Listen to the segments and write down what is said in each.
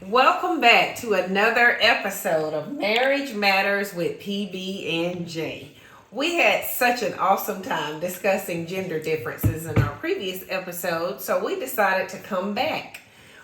Welcome back to another episode of Marriage Matters with PB&J. We had such an awesome time discussing gender differences in our previous episode, so we decided to come back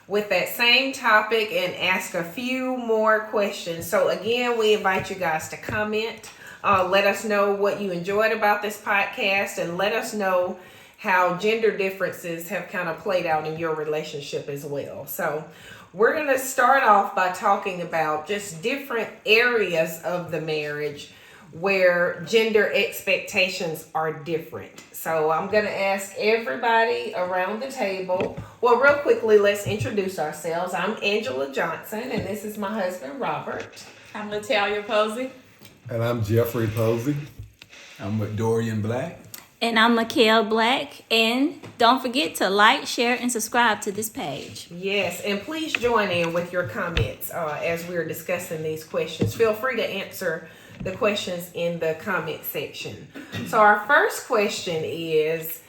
with that same topic and ask a few more questions. So again, we invite you guys to comment. Let us know what you enjoyed about this podcast and let us know how gender differences have kind of played out in your relationship as well. So we're going to start off by talking about just different areas of the marriage where gender expectations are different. So I'm going to ask everybody around the table. Well, real quickly, let's introduce ourselves. I'm Angela Johnson, and this is my husband, Robert. I'm Natalia Posey. And I'm Jeffrey Posey. I'm with Dorian Black. And I'm MeKael Black. And don't forget to like, share, and subscribe to this page. Yes, and please join in with your comments as we're discussing these questions. Feel free to answer the questions in the comment section. So our first question is,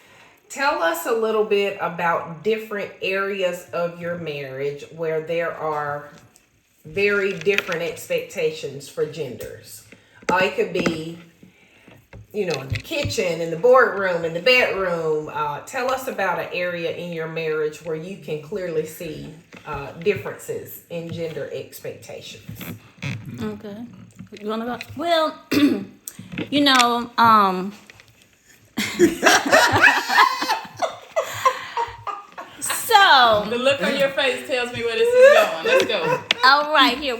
tell us a little bit about different areas of your marriage where there are very different expectations for genders. It could be in the kitchen, in the boardroom, in the bedroom. Tell us about an area in your marriage where you can clearly see differences in gender expectations. Okay. You want to go? Well, so The look on your face tells me where this is going. Let's go. all right, here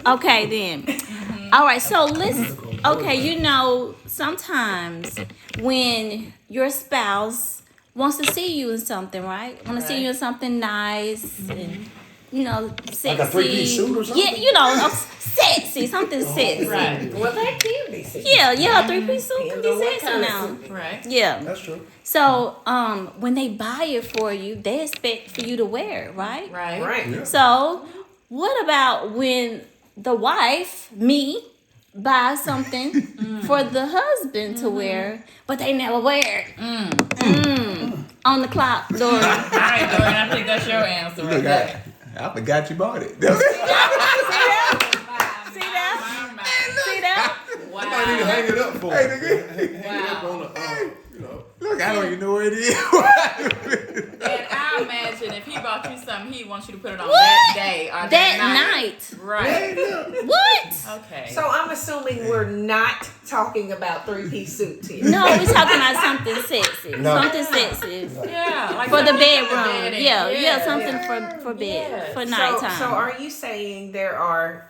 okay then. All right, so let's. Okay, sometimes when your spouse wants to see you in something, right? Want to see you in something nice and sexy. Like a three-piece suit or something? Yeah, sexy, something sexy. Right. Well, that can be sexy. Yeah, three-piece suit can Depends on be what sexy kind of now. suit. Right. Yeah. That's true. So, when they buy it for you, they expect for you to wear it, right? Right. Yeah. So, what about when the wife, me, buy something for the husband to wear, but they never wear it? On the clock, Dorian. All right, Dorian, I think that's your answer right Look, there. I forgot you bought it. See that? Wow. I might need to hang it up for him. Hang it up Wow. on the, Look, I don't even know where it is. And I imagine if he bought you something, he wants you to put it on that day or That night. Right. What? Okay. So I'm assuming we're not talking about three-piece suits here. No, we're talking about something sexy. No. Something sexy. yeah, like For the something bedroom. bedding. Yeah, something for bed, Yes. for nighttime. So are you saying there are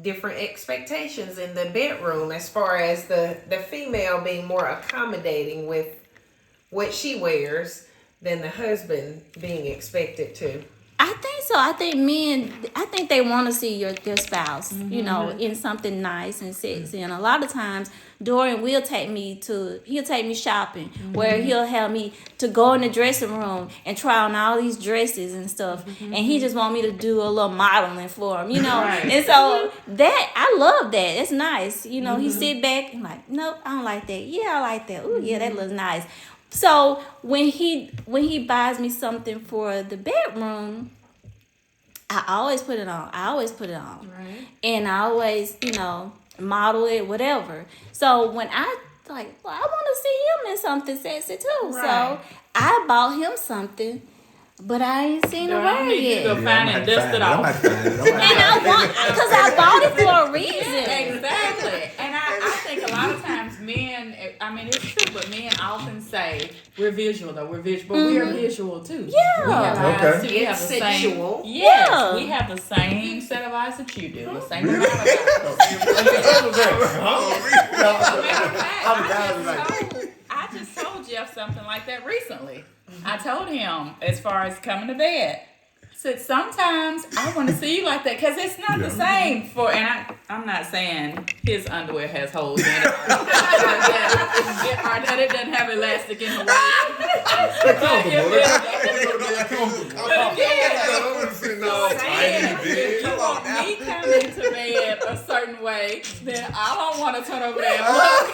different expectations in the bedroom as far as the female being more accommodating with what she wears than the husband being expected to? I think so. I think they want to see their spouse, in something nice and sexy. And a lot of times, Dorian will take me shopping, where he'll have me to go in the dressing room and try on all these dresses and stuff. And he just want me to do a little modeling for him, Right. And so I love that. It's nice. He sit back and like, nope, I don't like that. Yeah, I like that. Ooh, yeah, that looks nice. So when he buys me something for the bedroom, I always put it on. Right. And I always, model it, whatever. So when I I want to see him in something sexy too. Right. So I bought him something, but I ain't seen him Girl, wear I need you it. to go find it and dust it off. And I want, because I bought it for a reason. Exactly. And I think a lot of times men, it's true, but men often say, we're visual, but we are visual too. Yeah. We have eyes too. We have It's the same. sexual. Yes. Yeah. We have the same set of eyes that you do. The same amount of eyes. I just told Jeff something like that recently. I told him, as far as coming to bed, I said, sometimes I want to see you like that because it's not the same I'm not saying his underwear has holes in it or that it doesn't have elastic in the If you want me coming to bed a certain way, then I don't want to turn over there and look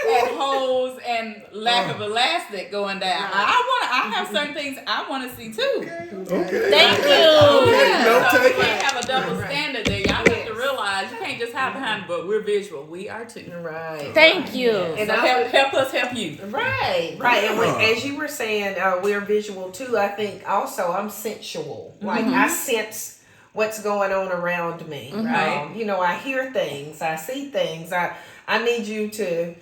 at holes and lack of elastic going down. I I have certain things I want to see too. Okay. Thank you. Yeah, No, so take we it. can't have a double standard there. Y'all have to realize you can't just hide behind, but we're visual. We are too. Right. Thank you. And So help us help you. Right. And as you were saying, we're visual too. I think also I'm sensual. Like I sense what's going on around me. Right. I hear things. I see things. I need you to,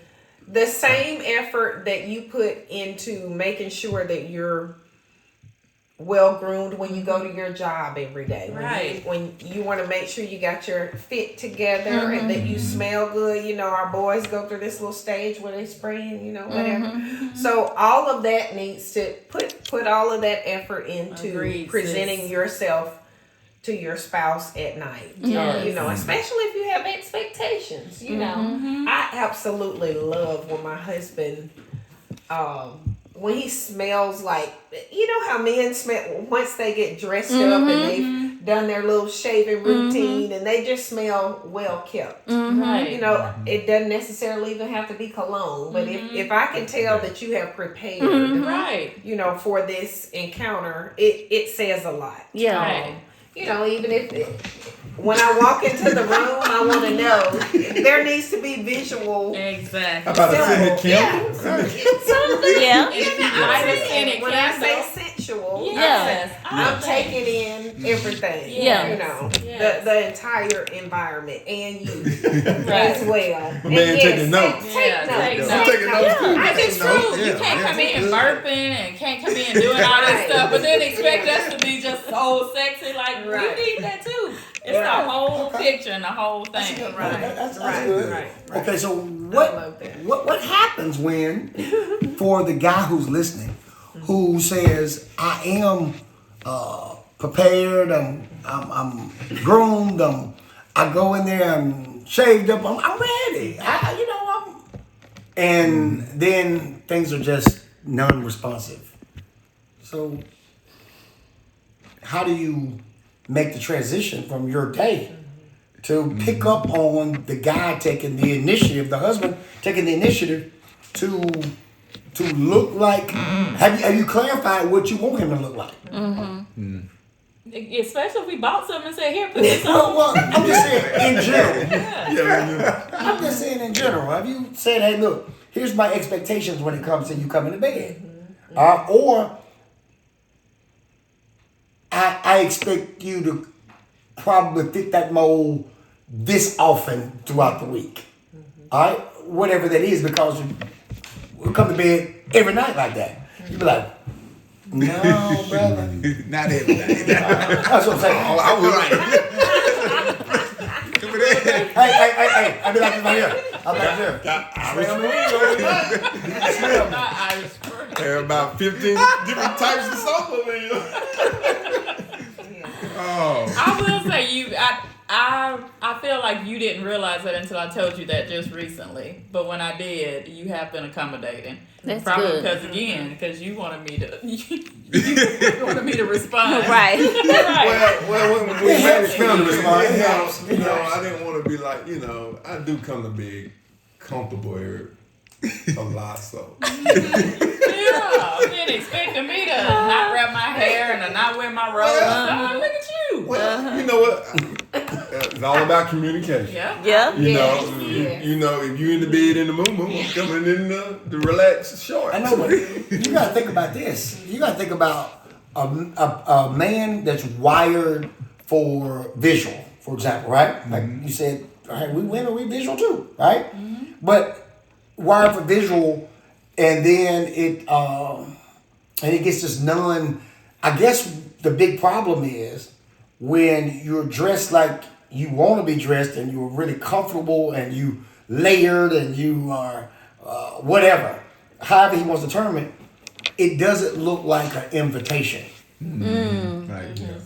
the same effort that you put into making sure that you're well groomed when you go to your job every day. Right. When you want to make sure you got your fit together and that you smell good. Our boys go through this little stage where they spraying, whatever. So all of that needs to put all of that effort into Agreed, presenting sis. yourself to your spouse at night. Yes. Especially if you have expectations. I absolutely love when my husband when he smells like, how men smell once they get dressed up and they've done their little shaving routine and they just smell well kept. Right. It doesn't necessarily even have to be cologne, but if I can tell that you have prepared, Right. For this encounter, it says a lot. Yeah. Right. Even if when I walk into the room, I want to know there needs to be visual. Exactly. How about a scented candle? Yeah. When I say sensual, Yes. I'm taking in everything. Yeah. The entire environment and you Right. as well. Man taking notes. Take Take notes. I'm taking notes too. It's true. You can't come in burping and can't come in doing all this stuff, but then expect us to be just so sexy. Like Right. we need that too. It's the whole picture and the whole thing. That's Right, good. right. Okay, so love that. what happens when, for the guy who's listening, who says, I am prepared, I'm groomed, I go in there, I'm shaved up, I'm ready, and then things are just non-responsive. So how do you make the transition from your day to pick up on the guy taking the initiative, the husband taking the initiative to look like? Have you clarified what you want him to look like? Especially if we bought something and said, here, put this on. Well, I'm just saying in general. I'm just saying in general. Have you said, hey, look, here's my expectations when it comes to you coming to bed, or I expect you to probably fit that mold this often throughout the week. All right? Whatever that is, because we'll come to bed every night like that. You be like, no, brother. Not every day. That's what I'm saying. I was like, Hey, I be like this right here. I'm like this. Irish spring. There are about 15 different types of soap over here. Oh. I will say I feel like you didn't realize that until I told you that just recently. But when I did, you have been accommodating. That's probably good. because you wanted me to you wanted me to respond. Right. Well, when we had it Feel the response. it helps. I didn't want to be like, I do come to be comfortable here a lot, so. Yeah, you didn't expecting me to not wrap my hair and to not wear my robe. So look at you. Well, you know what? It's all about communication. Yeah. Yeah. You know, if you in the bed in the moon, I'm coming in the relaxed shorts. I know, but you gotta think about this. You gotta think about a man that's wired for visual, for example, right? Like you said, hey, we women, we visual too, right? But wired for visual, and then it gets this I guess the big problem is when you're dressed like you want to be dressed and you're really comfortable and you layered and you are whatever, however he wants to term it, it doesn't look like an invitation. right, yeah.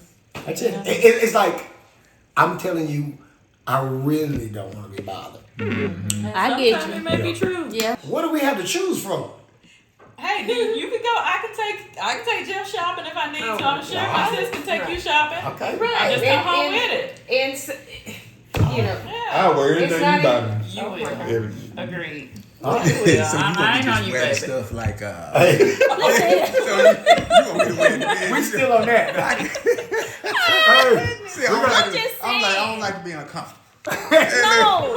That's it. It's like, I'm telling you, I really don't want to be bothered. I get Sometimes you. it may be true. Yeah. What do we have to choose from? Hey, you can go. I can take Jeff shopping if I need to. I'm sure my sis can take you shopping. Okay. Right. I just go home with it. And I wear It's anything not you buy me. You will. Everything. Agreed. Huh? Yeah, So you I gonna ain't be on just you, wearing baby. stuff like Hey, so you want me to wear the bed? we still on that. Hey, See, I don't like to, just I'm like, I saying. don't like to be uncomfortable. No,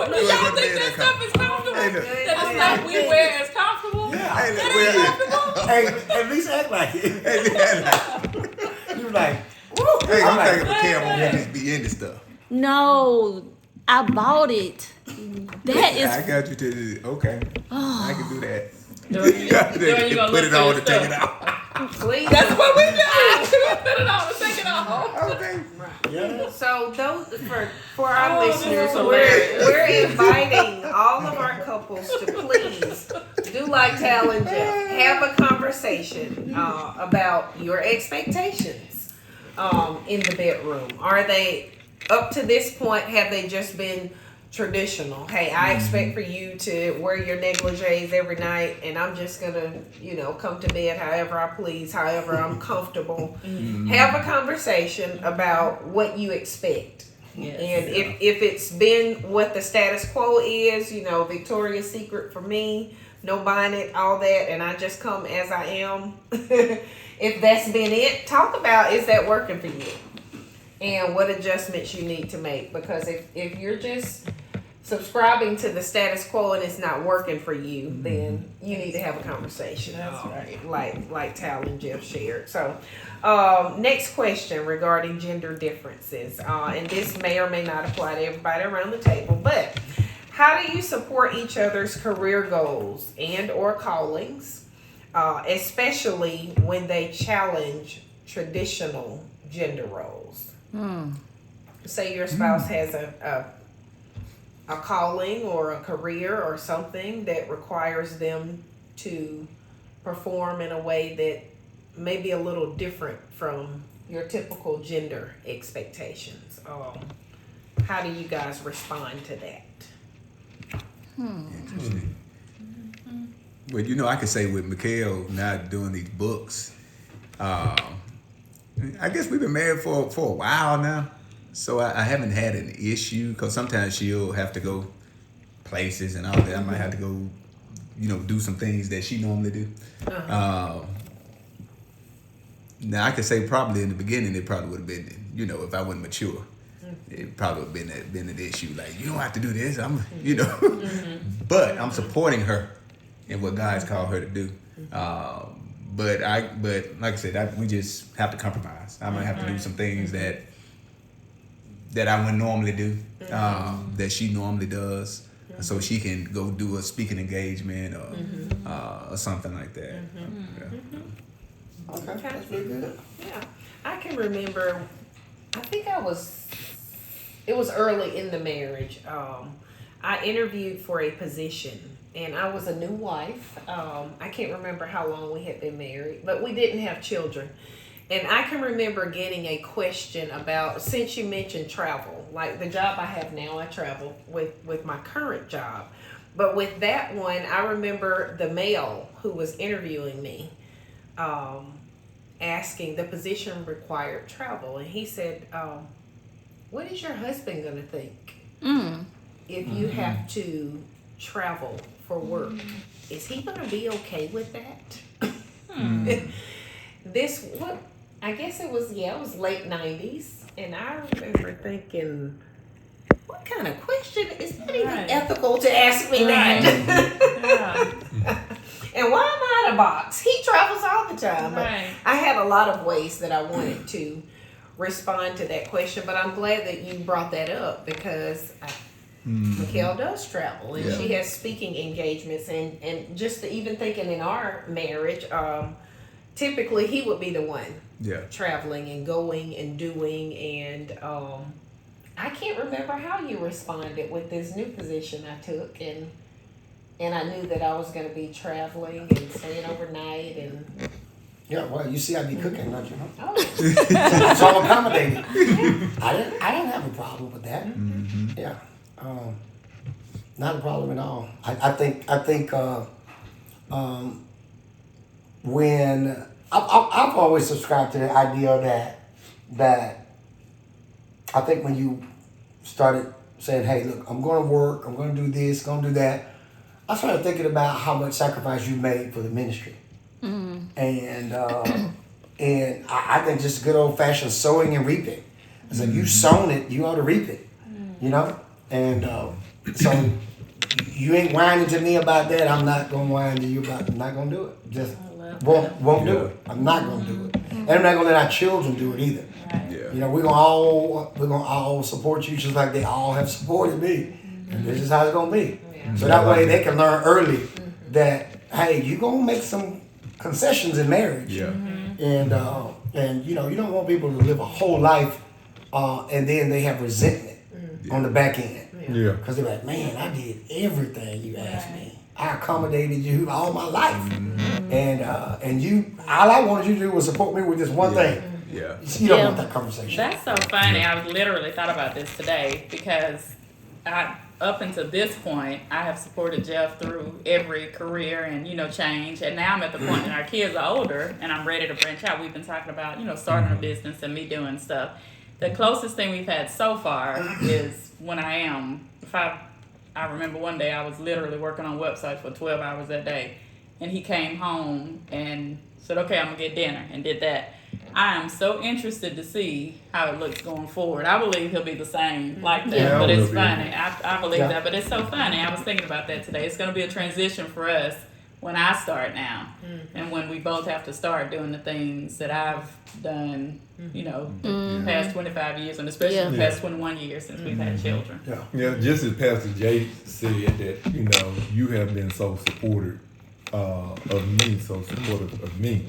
Do y'all think that stuff is comfortable? Hey, look. That the stuff we wear is comfortable? yeah. Hey, That look, ain't well, comfortable? Hey, at least act like it. hey, You like, woo. hey, I'm I'm like, thinking MeKael won't just be into stuff. no, I bought it. That is I got you to the, okay. I can do that. Dorian, you gonna Put look it for on your to take it stuff. out. Please. That's what we do. We put it on and take it off. Okay. yeah. So those for our Oh, this listeners, is hilarious. we're inviting all of our couples to please do like Tal and Jeff, have a conversation about your expectations in the bedroom. Are they up to this point? Have they just been traditional? Hey, I expect for you to wear your negligees every night, and I'm just gonna, come to bed however I please, however I'm comfortable. Have a conversation about what you expect. Yes. And if it's been what the status quo is, Victoria's Secret for me, no buying it, all that, and I just come as I am. If that's been it, talk about, is that working for you? And what adjustments you need to make. Because if you're just subscribing to the status quo and it's not working for you, then you need to have a conversation. That's right. Like Tal and Jeff shared. So next question regarding gender differences. And this may or may not apply to everybody around the table, but how do you support each other's career goals and or callings, especially when they challenge traditional gender roles? Say your spouse has a calling or a career or something that requires them to perform in a way that may be a little different from your typical gender expectations. How do you guys respond to that? Interesting. Well, I could say with MeKael not doing these books, I guess we've been married for a while now, so I haven't had an issue, because sometimes she'll have to go places and all that. I might have to go, do some things that she normally do. Now I could say probably in the beginning it probably would have been, if I wasn't mature, it probably would have been an issue. Like, you don't have to do this, but I'm supporting her in what God's called her to do. But like I said, we just have to compromise. I might have to do some things that I wouldn't normally do, that she normally does, so she can go do a speaking engagement or something like that. Okay, that's pretty good. Yeah, I can remember. I think it was early in the marriage. I interviewed for a position, and I was a new wife. I can't remember how long we had been married, but we didn't have children. And I can remember getting a question about, since you mentioned travel, like the job I have now, I travel with my current job. But with that one, I remember the male who was interviewing me asking, the position required travel. And he said, what is your husband going to think if you have to travel for work? Is he going to be okay with that? I guess it was late 90s. And I remember thinking, what kind of question? Is that even ethical to ask me that? And why am I in a box? He travels all the time. Right. I had a lot of ways that I wanted to respond to that question, but I'm glad that you brought that up, because MeKael does travel, and she has speaking engagements, and just even thinking in our marriage, typically he would be the one traveling and going and doing, and I can't remember how you responded with this new position I took, and I knew that I was going to be traveling and staying overnight, and Yeah, well, you see, I be cooking, don't you know? oh, So I'm accommodating. I didn't have a problem with that. Yeah, not a problem at all. I think when I've always subscribed to the idea that I think when you started saying, hey, look, I'm going to work, I'm going to do this, going to do that, I started thinking about how much sacrifice you made for the ministry, and I think just good old fashioned sowing and reaping. It's like you sown it, you ought to reap it, you know. And so you ain't whining to me about that. I'm not gonna whine to you about it. I'm not gonna do it. Just won't do it. I'm not gonna do it, and I'm not gonna let our children do it either. Yeah. You know, we're gonna all support you just like they all have supported me, and this is how it's gonna be. So that way they can learn early that hey, you gonna make some concessions in marriage, and you know you don't want people to live a whole life, and then they have resentment on the back end. Yeah. Because they're like, man, I did everything you asked me. I accommodated you all my life, and you all I wanted you to do was support me with this one thing. Yeah. You don't want that conversation. That's so funny. I was literally thought about this today because up until this point, I have supported Jeff through every career and, change. And now I'm at the point that our kids are older and I'm ready to branch out. We've been talking about, starting a business and me doing stuff. The closest thing we've had so far is when I remember one day I was literally working on websites for 12 hours that day. And he came home and said, okay, I'm going to get dinner, and did that. I am so interested to see how it looks going forward. I believe he'll be the same like that, Yeah, but it's will be. funny. I believe that, but it's so funny. I was thinking about that today. It's going to be a transition for us when I start now, and when we both have to start doing the things that I've done, the past 25 years, and especially the past 21 years since we've had children. Yeah, just as Pastor Jay said that, you have been so supportive of me, so supportive of me.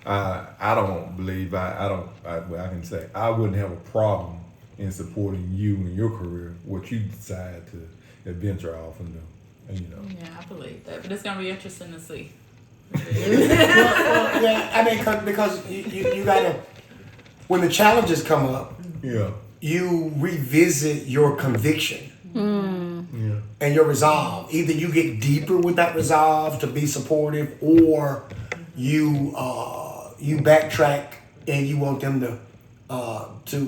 I don't believe I can say I wouldn't have a problem in supporting you in your career, what you decide to venture off and do. Yeah, I believe that, but it's gonna be interesting to see. well, yeah, I mean, because you gotta, when the challenges come up, you revisit your conviction and your resolve. Either you get deeper with that resolve to be supportive, or you backtrack and you want them to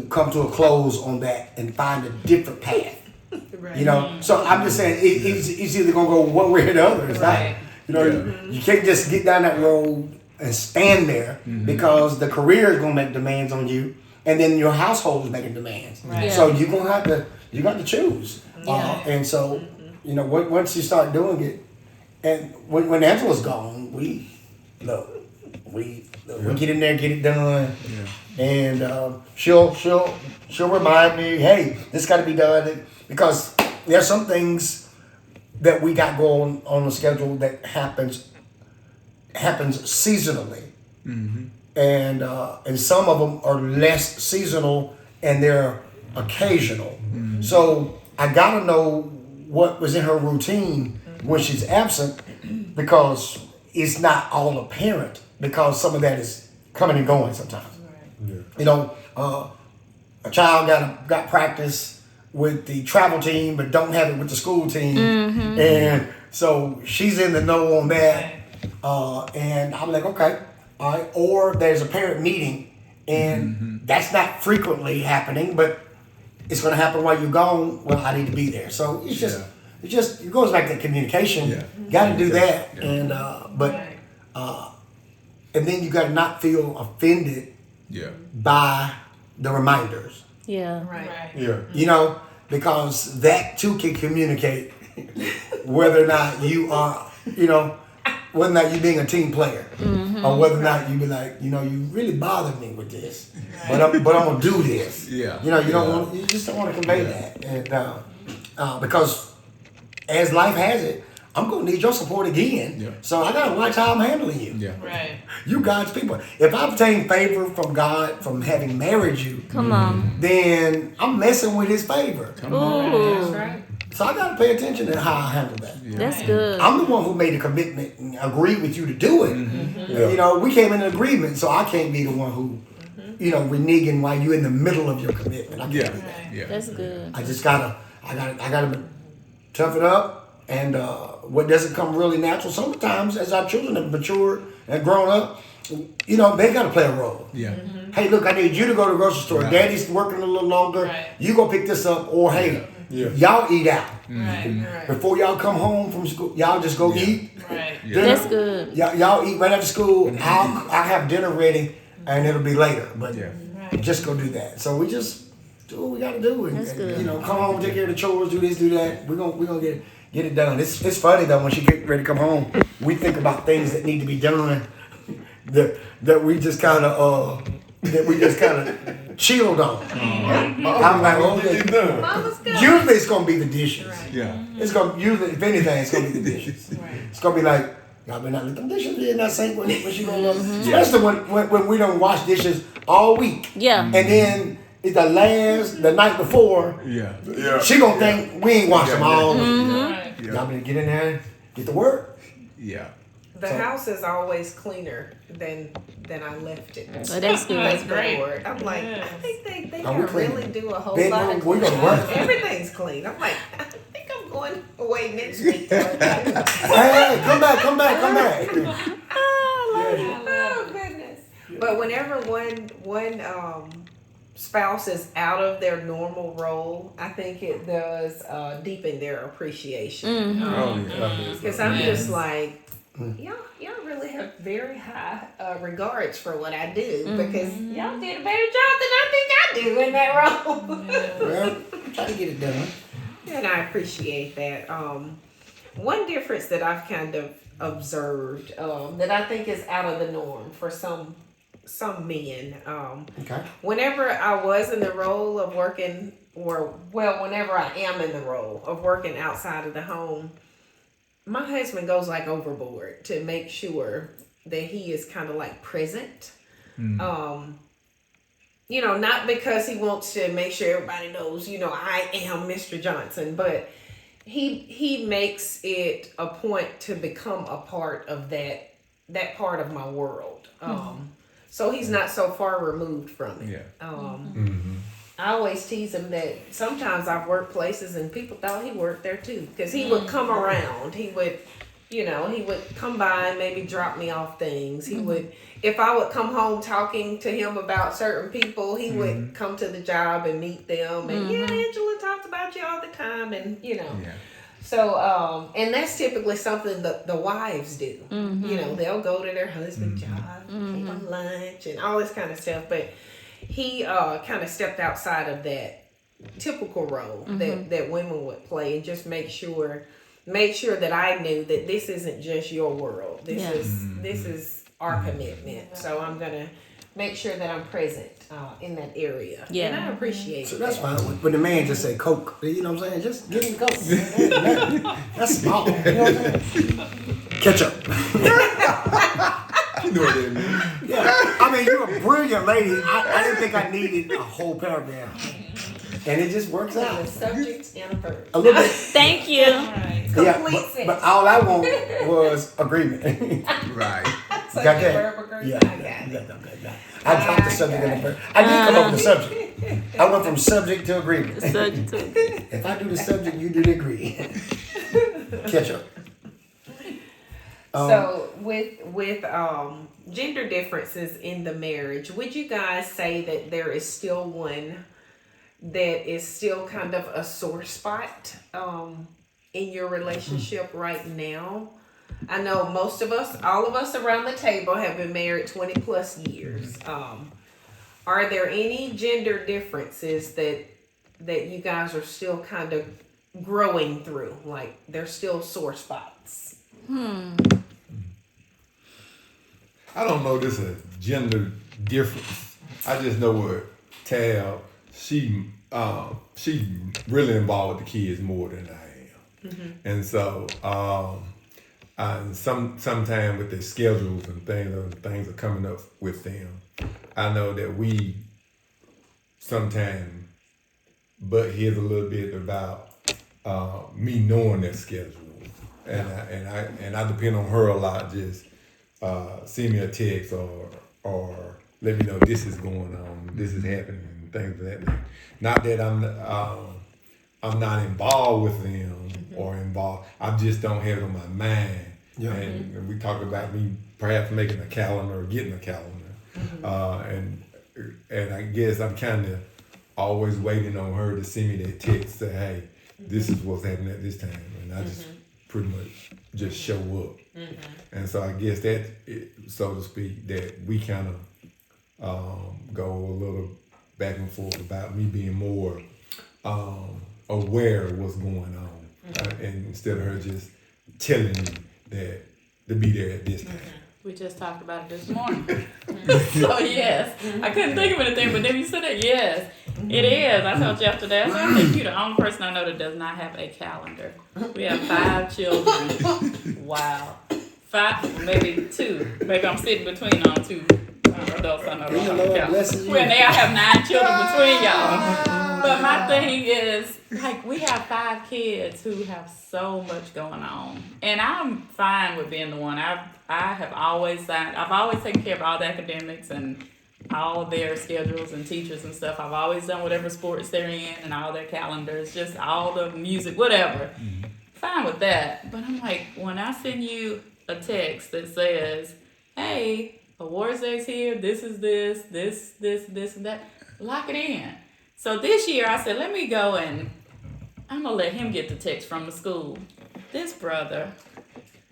come to a close on that and find a different path. Right. So I'm just saying it's either gonna go one way or the other. It's not. You can't just get down that road and stand there because the career is gonna make demands on you, and then your household is making demands. Right. Yeah. So you got to choose. And so once you start doing it, and when Angela's gone, we get in there, get it done, and she'll remind me, hey, this got to be done, because there's some things that we got going on the schedule that happens seasonally, and some of them are less seasonal and they're occasional. So I gotta know what was in her routine when she's absent, because it's not all apparent, because some of that is coming and going sometimes. A child got practice with the travel team but don't have it with the school team, and so she's in the know on that, and I'm like, okay, all right. Or there's a parent meeting, and that's not frequently happening, but it's going to happen while you're gone. Well, I need to be there. So it goes back to communication. Got to do that, and and then you got to not feel offended by the reminders. Yeah. Right. Yeah. Because that too can communicate whether or not you are, whether or not you being a team player, or whether or not you be like, you really bothered me with this, but I'm gonna do this. You just don't want to convey that, and because as life has it, I'm gonna need your support again. So I gotta watch how I'm handling you. Right. You God's people. If I obtain favor from God from having married you, Come on. then I'm messing with His favor. Ooh. That's right. So I gotta pay attention to how I handle that. That's good. I'm the one who made the commitment and agreed with you to do it. We came in an agreement, so I can't be the one who, reneging while you're in the middle of your commitment. I can't do that. That's good. I just gotta tough it up. And what doesn't come really natural, sometimes as our children have matured and grown up, they got to play a role. Hey, look, I need you to go to the grocery store. Right. Daddy's working a little longer. You go pick this up. Or, hey, Yeah. Y'all eat out. Right. Before y'all come home from school, y'all just go eat. Right. Dinner. That's good. Y'all eat right after school. I'll have dinner ready, and it'll be later. But just go do that. So we just do what we gotta do, and, That's good. come home, take care of the chores, do this, do that. We're gonna get it done. It's funny though when she get ready to come home, we think about things that need to be done that we just kind of chilled on. I'm like, okay. Mama's good. Usually it's gonna be the dishes. Yeah. It's gonna usually, if anything, it's gonna be the dishes. It's gonna be like, y'all better not let them dishes be in that sink when she gonna especially when we don't wash dishes all week. Yeah. And then it's the night before, Yeah. she gonna think we ain't washed them all. Right. Y'all better get in there, get to work. Yeah. The house is always cleaner than I left it. Well, that's good. That's great. Lord. I'm like, I think they Oh, we can clean. really do a whole Bedroom, lot of we gonna work. Everything's clean. I'm like, I think I'm going away next week. Hey, come back. Oh goodness! But whenever one spouse is out of their normal role, I think it does deepen their appreciation. Because I'm just like, y'all really have very high regards for what I do because y'all did a better job than I think I do in that role. Well, try to get it done. And I appreciate that. One difference that I've kind of observed that I think is out of the norm for some men. Okay. Whenever I was in the role of working, whenever I am in the role of working outside of the home, my husband goes like overboard to make sure that he is kind of like present. Not because he wants to make sure everybody knows, I am Mr. Johnson, but he makes it a point to become a part of that part of my world. So he's not so far removed from it. I always tease him that sometimes I've worked places and people thought he worked there too, because he would come around. He would, he would come by and maybe drop me off things. He would, if I would come home talking to him about certain people, he would come to the job and meet them. And Angela talks about you all the time, and So, and that's typically something that the wives do. They'll go to their husband's job, take them lunch, and all this kind of stuff. But he kind of stepped outside of that typical role that women would play, and just made sure that I knew that this isn't just your world. This is our commitment. So I'm gonna make sure that I'm present in that area. Yeah. And I appreciate So it. that's why when the man just say Coke, you know what I'm saying? Just give him Coke. That's small. You know what I'm saying? Ketchup. You know what that means. Yeah. I mean, you're a brilliant lady. I didn't think I needed a whole paragraph. And it just works The out. subject and a verb. A little bit. Thank you. Right. Yeah, Complete sense. but all I want was agreement. Right. So Got your that? verb agrees? Yeah. I got it. I dropped the subject and the verb. I did come up with the subject. I went from subject to agreement. If I do the subject, you do the agree. Ketchup. So with gender differences in the marriage, would you guys say that there is still one that is still kind of a sore spot in your relationship right now? I know most of us, all of us around the table have been married 20 plus years. Are there any gender differences that you guys are still kind of growing through? Like there's still sore spots? I don't know this is a gender difference. I just know what Tab, she really involved with the kids more than I am. And so sometime with their schedules and things are coming up with them. I know that we sometimes butt heads a little bit about me knowing their schedule. And I depend on her a lot. Just send me a text or let me know this is going on, this is happening, and things of that nature. Not that I'm not involved with them or involved. I just don't have it on my mind. Yeah. And we talked about me perhaps making a calendar or getting a calendar. And I guess I'm kind of always waiting on her to send me that text, say, hey, this is what's happening at this time, and I just pretty much just show up. And so I guess that, so to speak, that we kind of go a little back and forth about me being more aware of what's going on, and instead of her just telling me that to be there at this time. We just talked about it this morning. So yes, I couldn't think of anything, but then you said it. Yes, it is. I told Jeff today. I think you're the only person I know that does not have a calendar. We have 5 children. Wow, 5, maybe 2. Maybe I'm sitting between on 2 adults. I know. Well, now I have 9 children between y'all. But my thing is, like, we have 5 kids who have so much going on, and I'm fine with being the one. I've always taken care of all the academics and all their schedules and teachers and stuff. I've always done whatever sports they're in and all their calendars, just all the music, whatever. Fine with that. But I'm like, when I send you a text that says, hey, awards day's here, this is this, and that, lock it in. So this year I said, let me go and I'm going to let him get the text from the school. This brother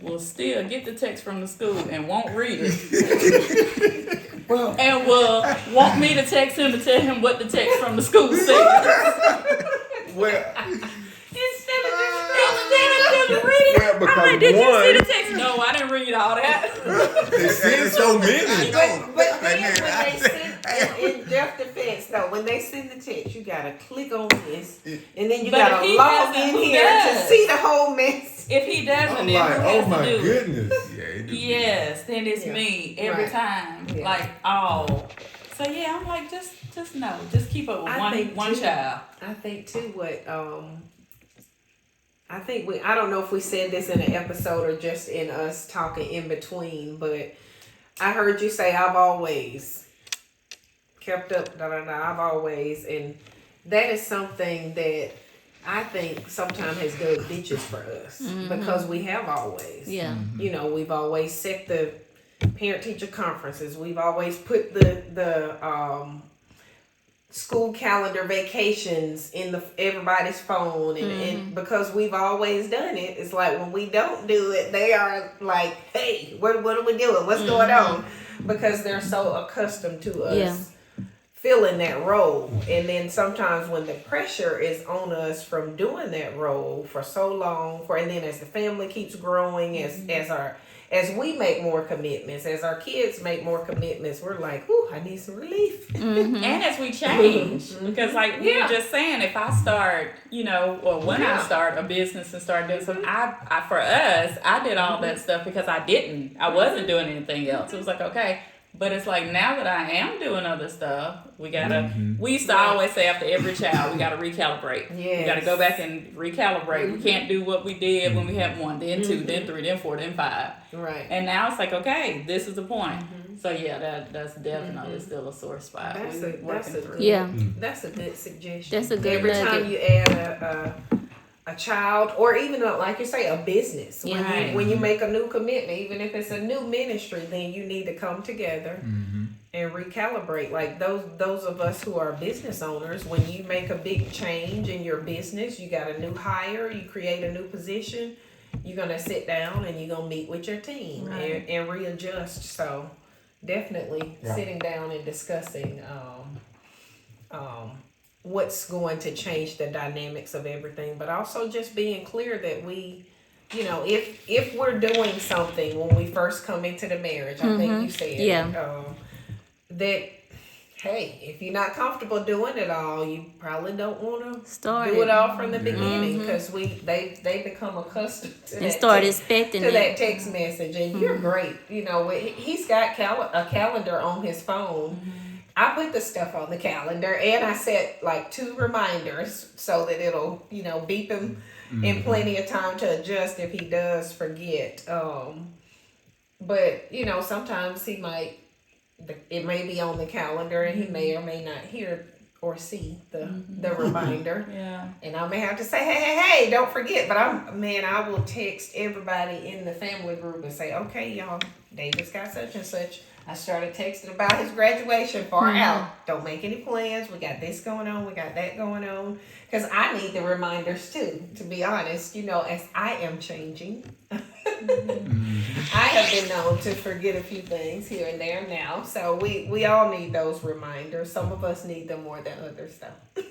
will still get the text from the school and won't read it. And will want me to text him to tell him what the text from the school says. Well, Instead of just reading, well, because I'm like, did you see the one, text? No, I didn't read all that. they send so many. But then when they send, in Jeff's defense though, when they send the text, you gotta click on this, and then you But gotta if he log doesn't, in who here does? to see the whole mess. If he doesn't, I'm then like, who oh has my to do it? goodness. Yes, then it's Yeah. me every Right. time. Yeah. Like, oh. So yeah, I'm like, just no. Just keep up with I think one too- child. I think too what I don't know if we said this in an episode or just in us talking in between, but I heard you say I've always kept up, I've always, and that is something that I think sometimes has dug ditches for us because we have always. Yeah. You know, we've always set the parent teacher conferences. We've always put the school calendar vacations in everybody's phone, and because we've always done it, it's like when we don't do it, they are like, hey, what are we doing? What's going on? Because they're so accustomed to us filling that role. And then sometimes when the pressure is on us from doing that role for so long, and then as the family keeps growing, as we make more commitments, as our kids make more commitments, we're like, ooh, I need some relief. And as we change, because like we were just saying, if I start, or when I start a business and start doing something, I for us, I did all that stuff because I wasn't doing anything else. It was like, okay. But it's like now that I am doing other stuff, we gotta. We used to always say after every child, we gotta recalibrate. Yes. We gotta go back and recalibrate. We can't do what we did when we had 1, then 2, then 3, then 4, then 5. Right. And now it's like, okay, this is the point. So yeah, that's definitely still a sore spot. That's We're a working good- through. Yeah. That's a good suggestion. That's a good Every nugget. time you add a child, or even like you say, a business. Yeah. When you make a new commitment, even if it's a new ministry, then you need to come together and recalibrate. Like those of us who are business owners, when you make a big change in your business, you got a new hire, you create a new position, you're gonna sit down and you're gonna meet with your team and readjust. So definitely sitting down and discussing what's going to change the dynamics of everything, but also just being clear that we, if we're doing something when we first come into the marriage, I think you said that, hey, if you're not comfortable doing it all, you probably don't want to do it all from the beginning, because they become accustomed to And start expecting to it. that text message, and you're great. He's got a calendar on his phone. I put the stuff on the calendar, and I set like 2 reminders so that it'll, beep him in plenty of time to adjust if he does forget. But sometimes it may be on the calendar, and he may or may not hear or see the reminder. Yeah. And I may have to say, hey, don't forget. But I will text everybody in the family group and say, okay, y'all, David's got such and such. I started texting about his graduation far out. Don't make any plans. We got this going on. We got that going on. Because I need the reminders too, to be honest, as I am changing. I have been known to forget a few things here and there now. So we all need those reminders. Some of us need them more than others though.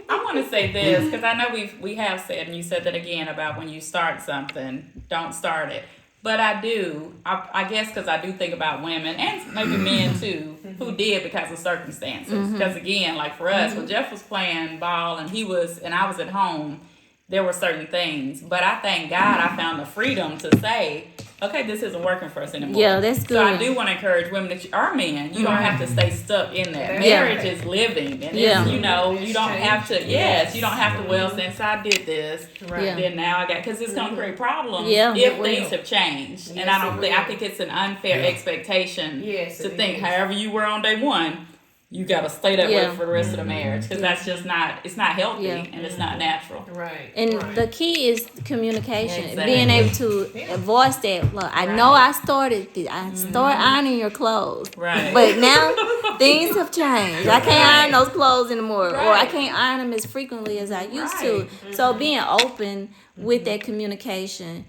I want to say this because I know we have said, and you said that again about when you start something, don't start it. But I do, I guess, because I do think about women and maybe men too, who did because of circumstances. Because again, like for us, when Jeff was playing ball and I was at home, there were certain things. But I thank God I found the freedom to say, okay, this isn't working for us anymore. Yeah, that's good. So I do want to encourage women that are men. You don't have to stay stuck in there. Marriage is living. And you don't have to, you don't have to, well, since I did this, then now I got, because it's going to create problems if things have changed. And I think it's an unfair expectation to think however you were on day one, you got to stay that way for the rest of the marriage, because that's just it's not healthy and it's not natural. Right. And the key is communication, Exactly. being able to voice that. Look, I know I started this. I started ironing your clothes, Right. but now things have changed. I can't iron those clothes anymore, or I can't iron them as frequently as I used to. So being open with that communication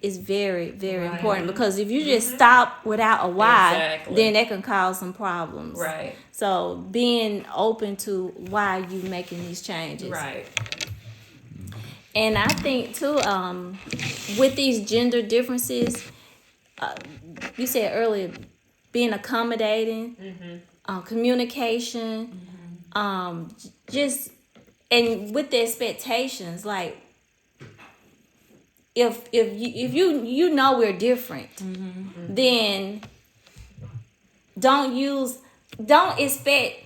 is very, very important, because if you just stop without a why, then that can cause some problems. Right. So being open to why you making these changes. Right. And I think too, with these gender differences, you said earlier, being accommodating, communication, just, and with the expectations, like, if you know we're different, then don't expect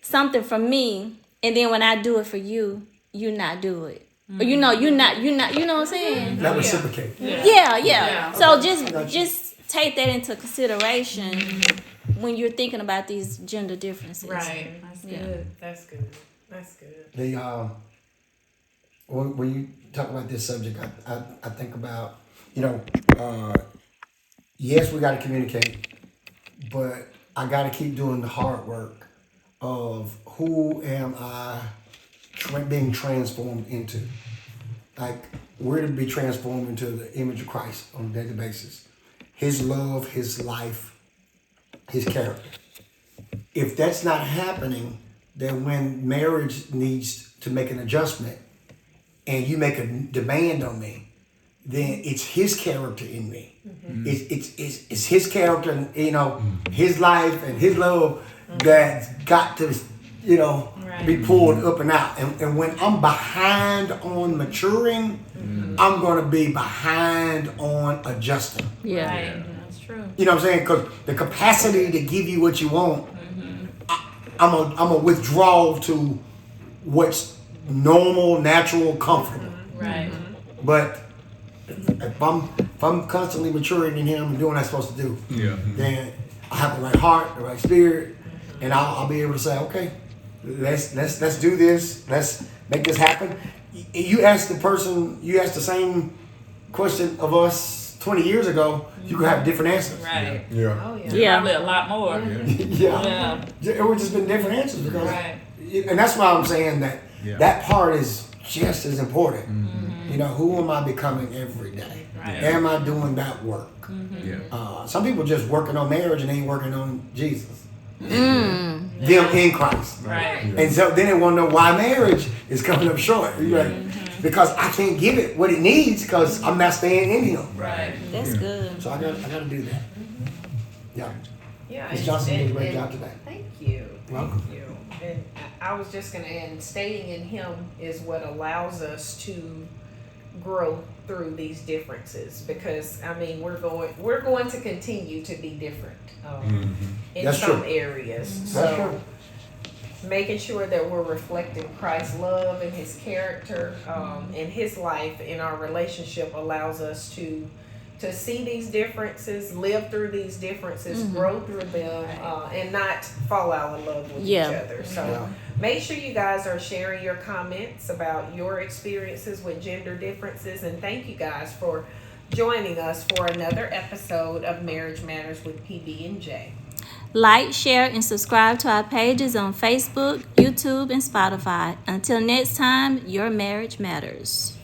something from me, and then when I do it for you, you not do it. Or you know what I'm saying? Not reciprocate. Yeah. So just take that into consideration when you're thinking about these gender differences. Right. That's good. That's good. That's good. When you talk about this subject, I think about, yes, we got to communicate, but I got to keep doing the hard work of who am I being transformed into. Like, we're to be transformed into the image of Christ on a daily basis. His love, his life, his character. If that's not happening, then when marriage needs to make an adjustment and you make a demand on me, then it's his character in me. It's his character and, his life and his love that's got to, be pulled up and out. And when I'm behind on maturing, I'm going to be behind on adjusting. Yeah. Right. That's true. You know what I'm saying? Because the capacity to give you what you want, I'm a withdrawal to what's normal, natural, comfortable. Right. But if I'm constantly maturing in him and doing what I'm supposed to do, then I have the right heart, the right spirit, and I'll be able to say, okay, let's do this. Let's make this happen. You ask the same question of us 20 years ago, you could have different answers. Right. Yeah. Oh Yeah. Probably a lot more. Yeah. It would just been different answers because, Right. and that's why I'm saying that part is just as important. Who am I becoming every day? Right. Am I doing that work? Some people just working on marriage and ain't working on Jesus. Them in Christ. Right. And so then they want to know why marriage is coming up short. You're like, because I can't give it what it needs because I'm not staying in him. Right. That's good. So I got to do that. Yeah. Yeah. Ms. Johnson did a great job today. Thank you. Welcome. Thank you. And I was just going to end, staying in him is what allows us to grow through these differences, because we're going to continue to be different in That's some true. areas. That's So true. making sure that we're reflecting Christ's love and his character and his life in our relationship allows us to see these differences, live through these differences, grow through them, and not fall out of love with each other. So make sure you guys are sharing your comments about your experiences with gender differences, and thank you guys for joining us for another episode of Marriage Matters with PB&J. Like, share, and subscribe to our pages on Facebook, YouTube, and Spotify. Until next time, your marriage matters.